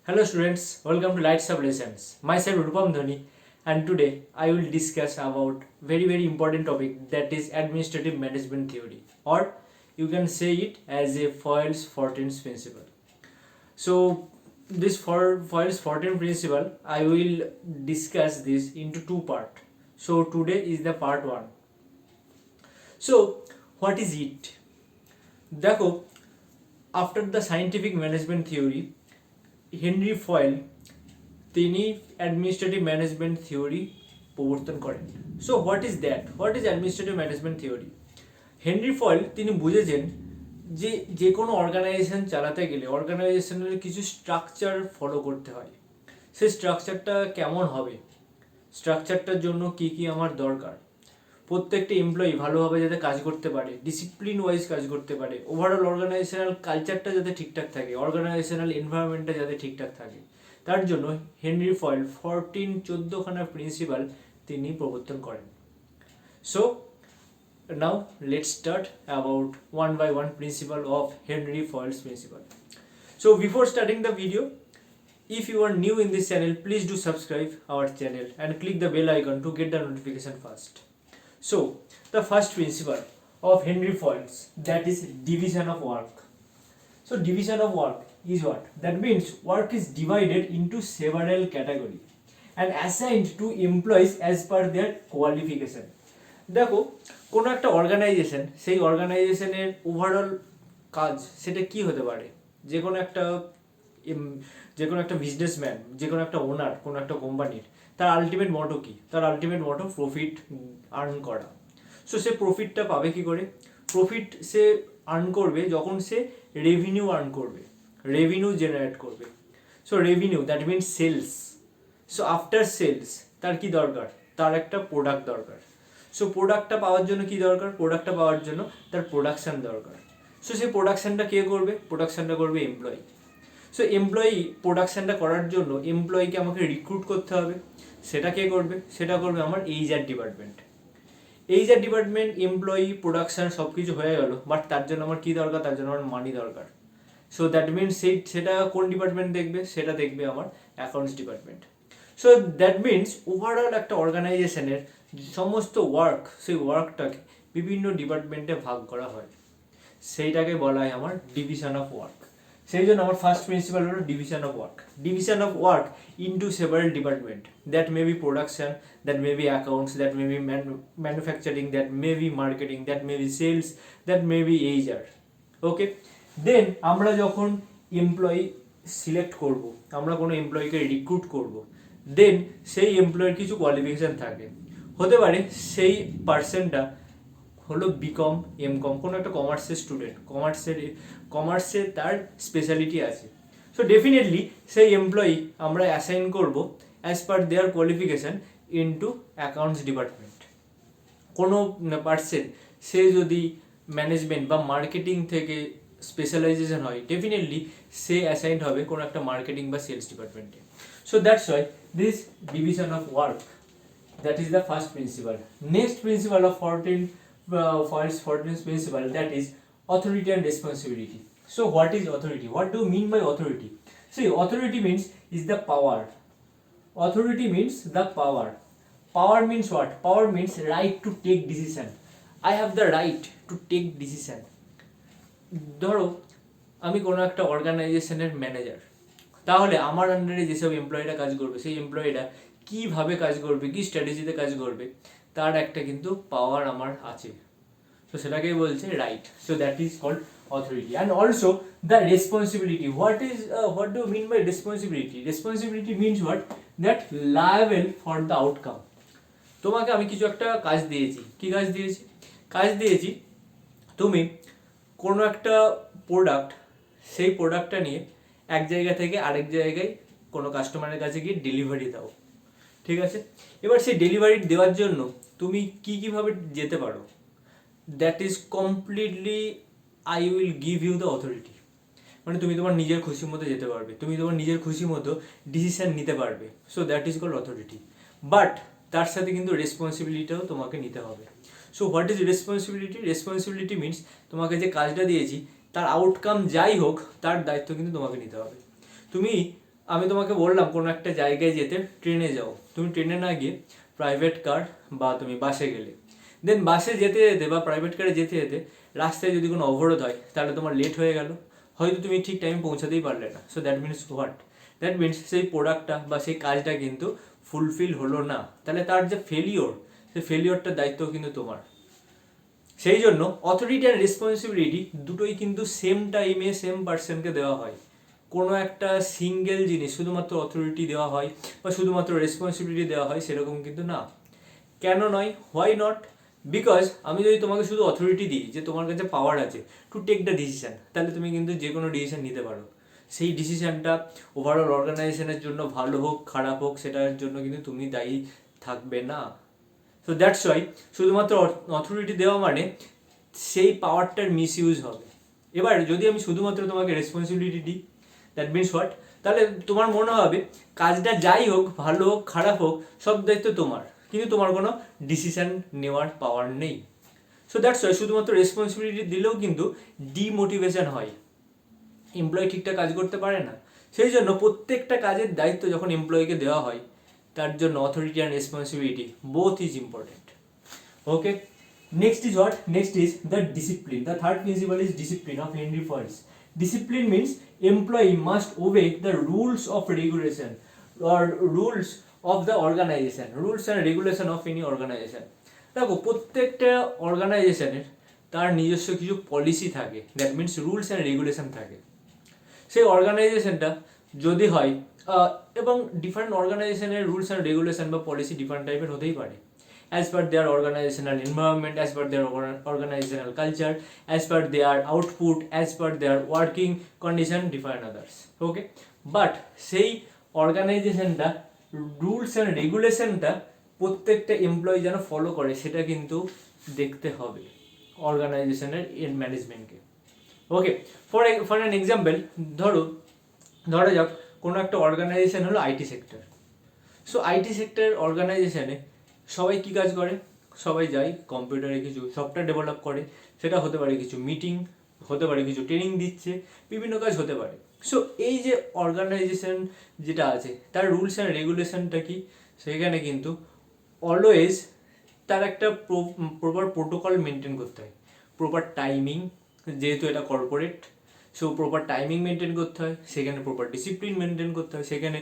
Hello students, welcome to Light Sub Lessons. Myself Rupam Dhani, and today I will discuss about very important topic, that is administrative management theory, or you can say it as a Fayol's 14th principle. So this Fayol's 14th principle, I will discuss this into two parts. So today is the part 1. So what is it? দেখো, after the scientific management theory, Henry foil তিনি administrative management theory প্রবর্তন করেন। So what is that? What is administrative management theory? Henry foil তিনি বুঝেছেন যে কোনো organisation চালাতে গেলে অর্গানাইজেশনের কিছু স্ট্রাকচার ফলো করতে হয়। সেই স্ট্রাকচারটা কেমন হবে, স্ট্রাকচারটার জন্য কি কি আমার দরকার, প্রত্যেকটা এমপ্লয়ি ভালোভাবে যাতে কাজ করতে পারে, ডিসিপ্লিন ওয়াইজ কাজ করতে পারে, ওভারঅল অর্গানাইজেশনাল কালচারটা যাতে ঠিকঠাক থাকে, অর্গানাইজেশনাল এনভায়রনমেন্টটা যাতে ঠিকঠাক থাকে, তার জন্য হেনরি ফয়েল 14 প্রিন্সিপাল তিনি প্রবর্তন করেন। So now let's start about one by one principle of Henri Fayol's principle. So before starting the video, if you are new in this channel, please do subscribe our channel and click the bell icon to get the notification first. So, the first principle of Henry Fayol's, that is division of work. So, division of work is what? That means work is divided into several categories and assigned to employees as per their qualification. দেখো, কোনো একটা organisation, সেই অর্গানাইজেশনের overall কাজ সেটা কি হতে পারে? যে কোনো একটা বিজনেসম্যান, যে কোনো একটা ওনার কোনো একটা কোম্পানির, তার আলটিমেট মোটো কি? তার আলটিমেট মোটো প্রফিট আর্ন করা। সো সে প্রফিটটা পাবে কি করে? প্রফিট সে আর্ন করবে যখন সে রেভিনিউ আর্ন করবে, রেভিনিউ জেনারেট করবে। So revenue, that means sales. So after sales তার কি দরকার? তার একটা প্রোডাক্ট দরকার। সো প্রোডাক্টটা পাওয়ার জন্য কি দরকার? প্রোডাক্টটা পাওয়ার জন্য তার প্রোডাকশান দরকার। সো সেই প্রোডাকশানটা কে করবে? প্রোডাকশানটা করবে এমপ্লয়ি। সো এমপ্লয়ি প্রোডাকশানটা করার জন্য এমপ্লয়িকে আমাকে রিক্রুট করতে হবে। সেটা কে করবে? সেটা করবে আমার HR department. HR department, employee, production সব কিছু হয়ে গেল, বাট তার জন্য আমার কী দরকার? তার জন্য আমার মানি দরকার। সো দ্যাট মিনস সেটা কোন ডিপার্টমেন্ট দেখবে? সেটা দেখবে আমার accounts department. So that means overall একটা অর্গানাইজেশনের সমস্ত ওয়ার্ক, সেই ওয়ার্কটাকে বিভিন্ন ডিপার্টমেন্টে ভাগ করা হয়, সেইটাকে বলা হয় আমার ডিভিশন অফ ওয়ার্ক। সেই জন্য আমার ফার্স্ট প্রিন্সিপাল হলো division of work. Division of work into several department, that may be production, that may be accounts, that may be manufacturing, that may be marketing, that may be sales, that may be HR. Okay, then আমরা যখন employee select করব, আমরা কোনো এমপ্লয়িকে recruit করব, দেন সেই এমপ্লয়ির কিছু qualification থাকে। হতে পারে সেই পার্সনটা হলো বিকম, এমকম, কোনো একটা কমার্সের স্টুডেন্ট, কমার্সের তার স্পেশালিটি আছে। সো ডেফিনেটলি সেই এমপ্লয়ি আমরা অ্যাসাইন করব অ্যাজ পার দেয়ার কোয়ালিফিকেশান ইনটু অ্যাকাউন্টস ডিপার্টমেন্ট। কোনো পার্সন সে যদি ম্যানেজমেন্ট বা মার্কেটিং থেকে স্পেশালাইজেশন হয়, ডেফিনেটলি সে অ্যাসাইন্ড হবে কোনো একটা মার্কেটিং বা সেলস ডিপার্টমেন্টে। So that's why this division of work, that is the first principle. Next principle of Fayol's 14th principle, that is authority and responsibility. So what is authority? What do you mean by authority? See, authority means is the power. Authority means the power. Power means what? Power means right to take decision. I have the right to take decision. ধরো আমি কোনো একটা অর্গানাইজেশনের manager, তাহলে আমার আন্ডারে যেসব এমপ্লয়িরা কাজ করবে, সেই এমপ্লয়িরা কীভাবে কাজ করবে, কী স্ট্র্যাটেজিতে কাজ করবে, তার একটা কিন্তু পাওয়ার আমার আছে। তো সেটাকেই বলছে right. So that is called authority. And also the responsibility. What do mean by responsibility? Responsibility means what? That liable for the outcome. তোমাকে আমি কিছু একটা কাজ দিয়েছি। কী কাজ দিয়েছি? কাজ দিয়েছি তুমি কোনো একটা প্রোডাক্ট, সেই প্রোডাক্টটা নিয়ে এক জায়গা থেকে আরেক জায়গায় কোনো কাস্টমারের কাছে গিয়ে ডেলিভারি দাও, ঠিক আছে? এবার সেই ডেলিভারি দেওয়ার জন্য তুমি কীভাবে যেতে পারো? That is completely I will give you the authority. মানে তুমি তোমার নিজের খুশি মতো যেতে পারবে, তুমি তোমার নিজের খুশি মতো ডিসিশান নিতে পারবে। So that is called authority. But তার সাথে কিন্তু রেসপন্সিবিলিটিও তোমাকে নিতে হবে। So what is responsibility? Responsibility means তোমাকে যে কাজটা দিয়েছি তার আউটকাম যাই হোক, তার দায়িত্ব কিন্তু তোমাকে নিতে হবে। তুমি আমি তোমাকে বললাম কোনো একটা জায়গায় যেতে ট্রেনে যাও, তুমি ট্রেনে না গিয়ে প্রাইভেট কার বা তুমি বাসে গেলে, দেন বাসে যেতে যেতে বা প্রাইভেট কারে যেতে যেতে রাস্তায় যদি কোনো অবরোধ হয় তাহলে তোমার লেট হয়ে গেল, হয়তো তুমি ঠিক টাইমে পৌঁছাতেই পারলে না। So that means what, that means সেই প্রোডাক্টটা বা সেই কাজটা কিন্তু ফুলফিল হলো না, তাহলে তার যে ফেলিওর, সেই ফেলিওরটার দায়িত্ব কিন্তু তোমার। সেই জন্য অথরিটি অ্যান্ড রেসপন্সিবিলিটি দুটোই কিন্তু সেম টাইমে সেম পার্সনকে দেওয়া হয়। কোনো একটা সিঙ্গেল জিনিস শুধুমাত্র অথরিটি দেওয়া হয় বা শুধুমাত্র রেসপন্সিবিলিটি দেওয়া হয় সেরকম কিন্তু না। কেন নয়? Why not? বিকজ আমি যদি তোমাকে শুধু অথরিটি দিই যে তোমার কাছে পাওয়ার আছে টু টেক দ্য ডিসিশন, তাহলে তুমি কিন্তু যে কোনো ডিসিশন নিতে পারো। সেই ডিসিশনটা ওভারঅল অর্গানাইজেশনের জন্য ভালো হোক খারাপ হোক সেটার জন্য কিন্তু তুমি দায়ী থাকবে না। সো দ্যাটস ওয়াই শুধুমাত্র অথরিটি দেওয়া মানে সেই পাওয়ারটার মিস ইউজ হবে। এবার যদি আমি শুধুমাত্র তোমাকে রেসপন্সিবিলিটি দিই, দ্যাট মিনস হোয়াট, তাহলে তোমার মনে হবে কাজটা যাই হোক, ভালো হোক খারাপ হোক, সব দায়িত্ব তোমার, কিন্তু তোমার কোনো ডিসিশন নেওয়ার পাওয়ার নেই। সো দ্যাটস ওয়াই শুধুমাত্র রেসপন্সিবিলিটি দিলেও কিন্তু ডিমোটিভেশন হয়, এমপ্লয়ি ঠিকঠাক কাজ করতে পারে না। সেই জন্য প্রত্যেকটা কাজের দায়িত্ব যখন এমপ্লয়িকে দেওয়া হয়, তার জন্য authority and responsibility both is important. Okay, next is what? Next is the discipline. The third principle is discipline of Henry Ford's. Discipline means employee must obey the rules of regulation or rules of the organization, rules and regulation of any organization. দেখো প্রত্যেকটা অর্গানাইজেশনের তার নিজস্ব কিছু policy থাকে, that means rules and regulation থাকে। সেই অর্গানাইজেশনটা যদি হয় এবং ডিফারেন্ট অর্গানাইজেশনের রুলস অ্যান্ড রেগুলেশন বা পলিসি ডিফারেন্ট টাইপের হতেই পারে, as per their organizational environment, as per their organizational culture, as per their output, as per their working condition, different others. Okay, but সেই অর্গানাইজেশনটা রুলস অ্যান্ড রেগুলেশনটা প্রত্যেকটা employee যেন follow করে সেটা কিন্তু দেখতে হবে অর্গানাইজেশনের ম্যানেজমেন্টকে। ওকে, ফর অ্যান এক্সাম্পল, ধরা যাক কোনো একটা অর্গানাইজেশন হলো IT sector. So IT sector অর্গানাইজেশনে সবাই কী কাজ করে? সবাই যায় কম্পিউটারে কিছু সফটওয়্যার ডেভেলপ করে, সেটা হতে পারে কিছু মিটিং, হতে পারে কিছু ট্রেনিং দিচ্ছে, বিভিন্ন কাজ হতে পারে। সো এই যে অর্গানাইজেশন যেটা আছে তার রুলস অ্যান্ড রেগুলেশনটা কি, সেখানে কিন্তু অলওয়েজ তার একটা প্রপার প্রোটোকল মেনটেন করতে হয়, প্রপার টাইমিং, যেহেতু এটা corporate, so proper timing maintain করতে হয়, সেখানে প্রপার ডিসিপ্লিন মেনটেন করতে হয়, সেখানে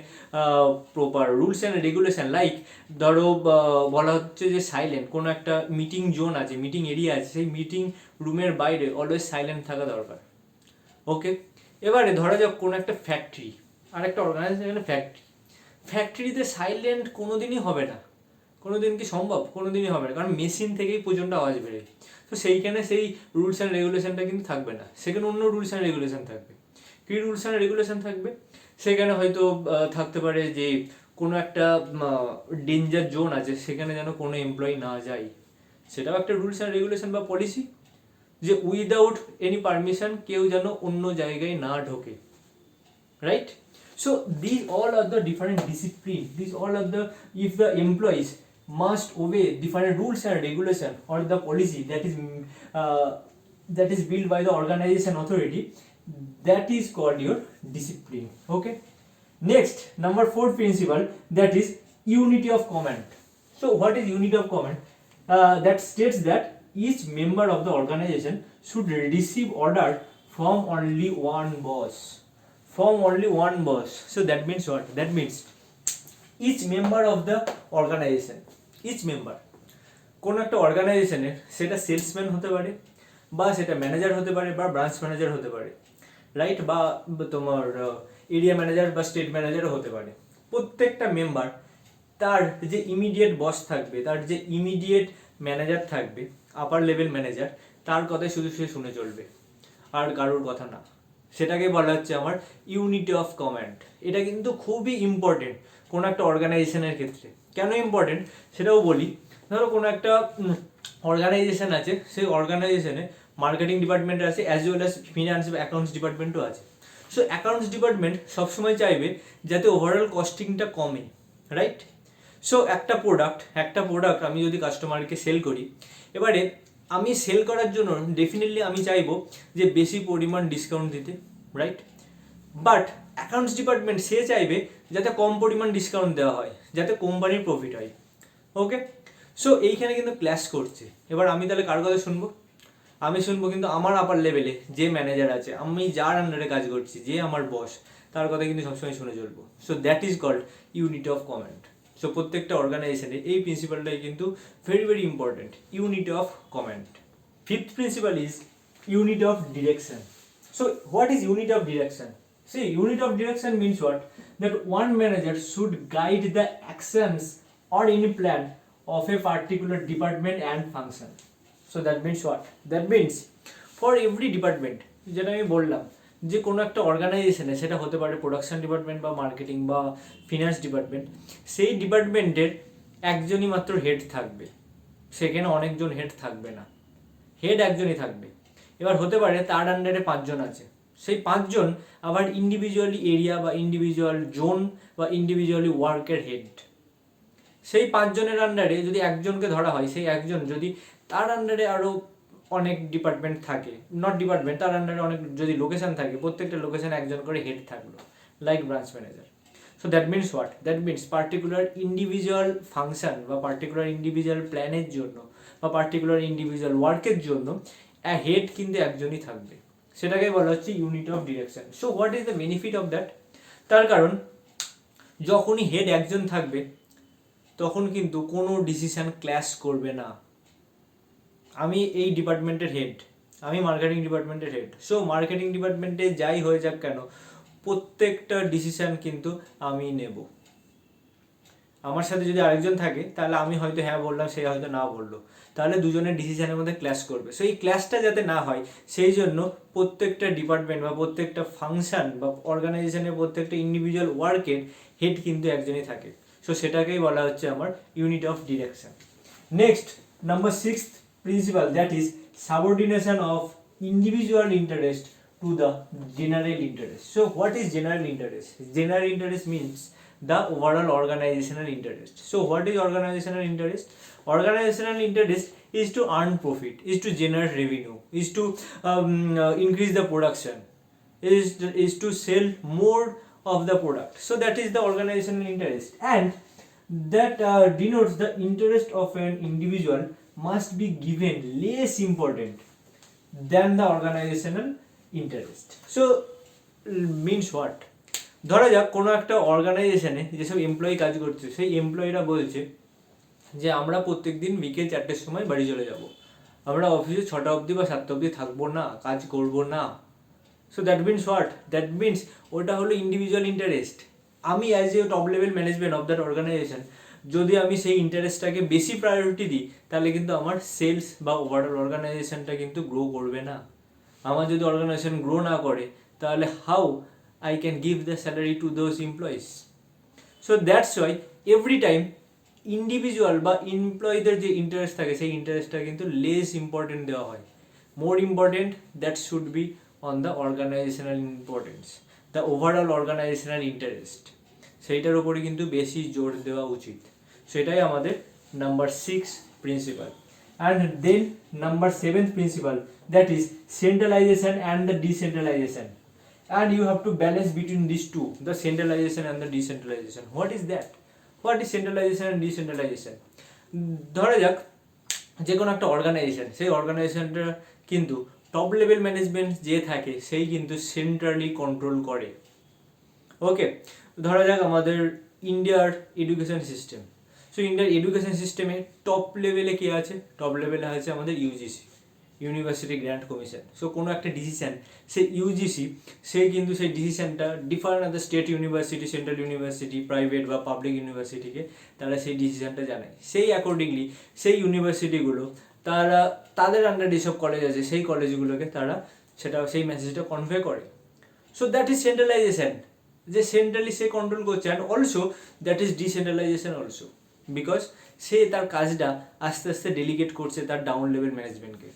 proper rules and regulation, like ধরো বলা হচ্ছে যে সাইলেন্ট, কোনো একটা মিটিং জোন আছে, মিটিং এরিয়া আছে, সেই মিটিং রুমের বাইরে অলওয়েজ সাইলেন্ট থাকা দরকার। ওকে, এবারে ধরা যাক কোনো একটা ফ্যাক্টরি, আর একটা অর্গানাইজেশন ফ্যাক্টরিতে সাইলেন্ট কোনোদিনই হবে না, কোনোদিন কি সম্ভব? কোনোদিনই হবে না, কারণ মেশিন থেকেই প্রচণ্ড আওয়াজ বেরোয়। তো সেইখানে সেই রুলস অ্যান্ড রেগুলেশনটা কিন্তু থাকবে না, সেখানে অন্য রুলস অ্যান্ড রেগুলেশন থাকবে। কী রুলস অ্যান্ড রেগুলেশন থাকবে? সেখানে হয়তো থাকতে পারে যে কোনো একটা ডেঞ্জার জোন আছে, সেখানে যেন কোনো এমপ্লয়ি না যায়, সেটাও একটা রুলস অ্যান্ড রেগুলেশন বা পলিসি, যে উইদাউট এনি পারমিশন কেউ যেন অন্য জায়গায় না ঢোকে, right? So these all are the different discipline, these all are the, if the employees must obey different rules and regulation or the policy that is built by the organization authority, that is called your discipline. Okay, next, number 4 principle, that is unity of command. So what is unity of command? That states that each member of the organization should receive order from only one boss. From only one boss. So that means what? That means each member of the organization, each member, কোন একটা অর্গানাইজেশনের, সেটা salesman হতে পারে বা সেটা manager হতে পারে বা ব্রাঞ্চ ম্যানেজার হতে পারে, রাইট, বা তোমার এরিয়া ম্যানেজার বা স্টেট ম্যানেজারও হতে পারে। প্রত্যেকটা মেম্বার তার যে ইমিডিয়েট বস থাকবে, তার যে ইমিডিয়েট ম্যানেজার থাকবে, আপার লেভেল ম্যানেজার, তার কথাই শুধু সে শুনে চলবে, আর কারোর কথা না। সেটাকে বলা হচ্ছে আমার ইউনিটি অফ কমান্ড। এটা কিন্তু খুবই ইম্পর্টেন্ট কোনো একটা অর্গানাইজেশনের ক্ষেত্রে। কেন ইম্পর্টেন্ট সেটাও বলি। ধরো কোনো একটা অর্গানাইজেশন আছে, সেই অর্গানাইজেশনে মার্কেটিং ডিপার্টমেন্ট আছে, অ্যাজ ওয়েল অ্যাজ ফিনান্স বা অ্যাকাউন্টস ডিপার্টমেন্টও আছে। সো অ্যাকাউন্টস ডিপার্টমেন্ট সবসময় চাইবে যাতে ওভারঅল কস্টিংটা কমে, রাইট? সো একটা প্রোডাক্ট আমি যদি কাস্টমারকে সেল করি, এবারে আমি সেল করার জন্য ডেফিনেটলি আমি চাইবো যে বেশি পরিমাণ ডিসকাউন্ট দিতে, রাইট? বাট অ্যাকাউন্টস ডিপার্টমেন্ট সে চাইবে যাতে কম পরিমাণ ডিসকাউন্ট দেওয়া হয়, যাতে কোম্পানির প্রফিট হয়। ওকে, সো এইখানে কিন্তু ক্ল্যাশ করছে। এবার আমি তাহলে কার কথা শুনবো? আমি শুনবো কিন্তু আমার আপার লেভেলে যে ম্যানেজার আছে, আমি যার আন্ডারে কাজ করছি, যে আমার বস, তার কথা কিন্তু সবসময় শুনে চলবো। So that is called unity of command. So প্রত্যেকটা অর্গানাইজেশনে এই প্রিন্সিপালটাই কিন্তু very very important, unity of command. Fifth principle is unit of direction. So what is unit of direction? See, unit of direction means what? That one manager should guide the actions or any plan of a particular department and function. So that means what? That means for every department, যেটা আমি বললাম যে কোনো একটা অর্গানাইজেশনে, সেটা হতে পারে প্রোডাকশন ডিপার্টমেন্ট বা মার্কেটিং বা ফিনান্স ডিপার্টমেন্ট, সেই ডিপার্টমেন্টের একজনই মাত্র হেড থাকবে, সেখানে অনেকজন হেড থাকবে না, হেড একজনই থাকবে। এবার হতে পারে তার আন্ডারে 5 জন আছে, সেই 5 জন আবার ইন্ডিভিজুয়ালি এরিয়া বা ইন্ডিভিজুয়াল জোন বা ইন্ডিভিজুয়ালি ওয়ার্কের হেড। সেই 5 জনের আন্ডারে যদি একজনকে ধরা হয়, সেই একজন যদি তার আন্ডারে আরও অনেক ডিপার্টমেন্ট থাকে, নট ডিপার্টমেন্ট, তার আন্ডারে অনেক যদি লোকেশন থাকে, প্রত্যেকটা লোকেশনে একজন করে হেড থাকলো, like branch manager. So that means what? That means particular individual function বা পার্টিকুলার ইন্ডিভিজুয়াল প্ল্যানের জন্য বা পার্টিকুলার ইন্ডিভিজুয়াল ওয়ার্কের জন্য হেড কিন্তু একজনই থাকবে, সেটাকে বলা হচ্ছে unit of direction. So what is the benefit of that? তার কারণ যখনই হেড একজন থাকবে তখন কিন্তু কোনো ডিসিশন ক্ল্যাশ করবে না। আমি এই ডিপার্টমেন্টের হেড, আমি মার্কেটিং ডিপার্টমেন্টের হেড, সো মার্কেটিং ডিপার্টমেন্টে যাই হয়ে যাক কেন, প্রত্যেকটা ডিসিশন কিন্তু আমি নেব। আমার সাথে যদি আরেকজন থাকে তাহলে আমি হয়তো হ্যাঁ বললাম, সে হয়তো না বললো, তাহলে দুজনের ডিসিশনের মধ্যে ক্ল্যাশ করবে। সো এই ক্ল্যাশটা যাতে না হয়, সেই জন্য প্রত্যেকটা ডিপার্টমেন্ট বা প্রত্যেকটা ফাংশন বা অর্গানাইজেশনের প্রত্যেকটা ইন্ডিভিজুয়াল ওয়ার্কের হেড কিন্তু একজনই থাকে। সো সেটাকেই বলা হচ্ছে আমার unit of direction. Next, number 6th principle, that is subordination of individual interest to the general interest. So what is general interest? General interest means the overall organizational interest. So what is organizational interest? Organizational interest is to earn profit, is to generate revenue, is to increase the production, is to sell more of the product. So that is the organizational interest, and that denotes the interest of an individual must be given less important than the organizational interest. So means what? ধরা যাক কোনো একটা অর্গানাইজেশনে যেসব employee কাজ করছে, সেই এমপ্লয়িরা বলছে যে আমরা প্রত্যেক দিন বিকেল 4টের সময় বাড়ি চলে যাব, আমরা অফিসে 6টা অবধি বা 7টা অবধি থাকবো না, কাজ করব না। So that means what? That means ওটা হলো ইন্ডিভিজুয়াল ইন্টারেস্ট। আমি as a top level management of that organisation যদি আমি সেই ইন্টারেস্টটাকে বেশি প্রায়োরিটি দিই, তাহলে কিন্তু আমার সেলস বা ওভারঅল অর্গানাইজেশনটা কিন্তু গ্রো করবে না। আমার যদি অর্গানাইজেশন গ্রো না করে, তাহলে how I can give the salary to those employees? So that's Y every time individual বা এমপ্লয়ীদের যে ইন্টারেস্ট থাকে, সেই ইন্টারেস্টটা কিন্তু লেস ইম্পর্টেন্ট দেওয়া হয়। More important that should be on the organisational importance, the overall organisational interest, সেইটার উপরে কিন্তু বেশি জোর দেওয়া উচিত। সেটাই আমাদের number 6 principle. And then number 7th principle, that is centralization and the decentralization, and you have to balance between these two, the centralization and the decentralization. What is that? What is centralization and decentralization? ধরা যাক যে কোনো একটা organisation, সেই অর্গানাইজেশনটা কিন্তু top level management যে থাকে সেই কিন্তু সেন্ট্রালি কন্ট্রোল করে। ওকে, ধরা যাক আমাদের ইন্ডিয়ার এডুকেশন সিস্টেম। সো ইন্ডিয়ার এডুকেশন সিস্টেমে টপ লেভেলে কে আছে? টপ লেভেলে আছে আমাদের UGC, university grant commission. So কোনো একটা ডিসিশন, সেই ইউজিসি সে কিন্তু সেই ডিসিশনটা different other state university, central university, private বা পাবলিক ইউনিভার্সিটিকে তারা সেই ডিসিশনটা জানায়। সেই অ্যাকর্ডিংলি সেই ইউনিভার্সিটিগুলো তারা তাদের আন্ডার যেসব কলেজ আছে, সেই কলেজগুলোকে তারা সেই মেসেজটা কনভে করে। সো দ্যাট ইজ সেন্ট্রালাইজেশন, যে সেন্ট্রালি সে কন্ট্রোল করছে। And also that is decentralisation also, because সে তার কাজটা আস্তে আস্তে ডেলিগেট করছে তার ডাউন লেভেল ম্যানেজমেন্টকে,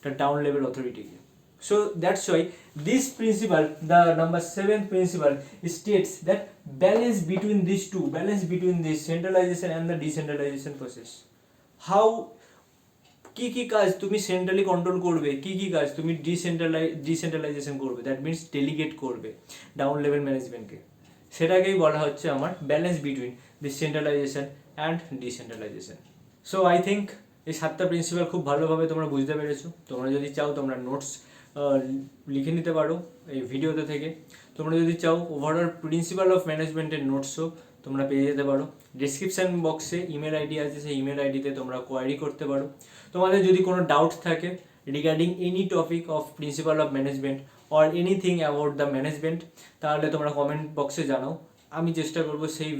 তার ডাউন লেভেল অথরিটিকে। So that's why this principle, the number 7th principle states that balance between these two, balance between this centralization and the decentralization process. How কি কি কাজ তুমি সেন্ট্রালি কন্ট্রোল করবে, কি কি কাজ তুমি ডিসেন্ট্রালাইজেশন করবে, দ্যাট মিনস ডেলিগেট করবে ডাউন লেভেল ম্যানেজমেন্টকে, সেটাকেই বলা হচ্ছে আমার balance between this centralisation and decentralisation. So I think এই 7টা প্রিন্সিপাল খুব ভালোভাবে তোমরা বুঝতে পেরেছো। তোমরা যদি চাও তোমরা নোটস লিখে নিতে পারো এই ভিডিওতে থেকে। তোমরা যদি চাও ওভারঅল প্রিন্সিপাল অফ ম্যানেজমেন্টের নোটসও তোমরা পেয়ে যেতে পারো। ডিসক্রিপশান বক্সে ইমেল আইডি আছে, সেই ইমেল আইডিতে তোমরা কোয়ারি করতে পারো। তোমাদের যদি কোনো ডাউট থাকে regarding any topic of principal of management or anything about the management, তাহলে তোমরা কমেন্ট বক্সে জানাও। আমি চেষ্টা করবো সেই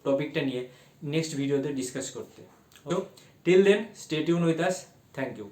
টপিকটা নিয়ে নেক্সট ভিডিওতে ডিসকাস করতে। তো till then stay tune with us. Thank you.